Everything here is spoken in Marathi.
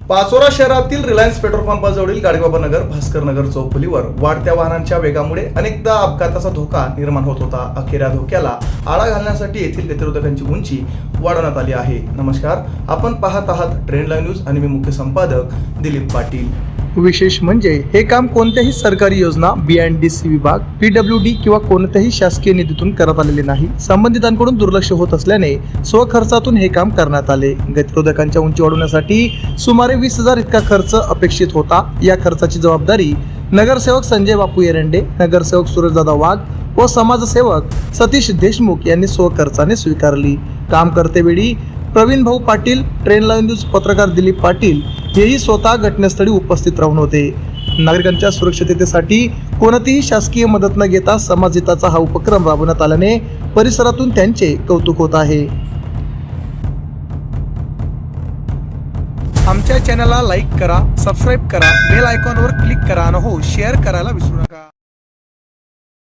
पाचोरा शहरातील रिलायन्स पेट्रोल पंपाजवळील गाडगेबाबा नगर, भास्कर नगर चौफुलीवर वाढत्या वाहनांच्या वेगामुळे अनेकदा अपघाताचा धोका निर्माण होत होता. अखेर या धोक्याला आळा घालण्यासाठी येथील गतिरोधकांची उंची वाढवण्यात आली आहे. नमस्कार, आपण पाहत आहात ट्रेंड लाईव्ह न्यूज आणि मी मुख्य संपादक दिलीप पाटील. विशेष म्हणजे हे काम कोणत्याही सरकारी योजना, BNDC विभाग, PWD किंवा कोणत्याही शासकीय निधीतून करण्यात आलेले नाही. संबंधितांकडून दुर्लक्ष होत असल्याने स्वखर्चातून हे काम करण्यात आले. गतिरोधकांच्या उंची वाढवण्यासाठी सुमारे 20,000 इतका खर्च अपेक्षित होता. या खर्चाची जबाबदारी नगरसेवक संजय बापू एरंडे, नगरसेवक सूरजदादा वाघ व समाजसेवक सतीश देशमुख यांनी स्वखर्चाने स्वीकारली. काम करतेवेळी प्रवीण भाऊ पाटील, ट्रेंड लाईव्ह न्यूज पत्रकार दिलीप पाटील हेही स्वतः घटनास्थळी उपस्थित राहून होते. नागरिकांच्या सुरक्षिततेसाठी कोणतीही शासकीय मदत न घेता समाजहिताचा हा उपक्रम राबवण्यात आल्याने परिसरातून त्यांचे कौतुक होत आहे. आमच्या चॅनलला लाईक करा, सबस्क्राईब करा, बेल आयकॉनवर क्लिक करा आणि शेअर करायला विसरू नका.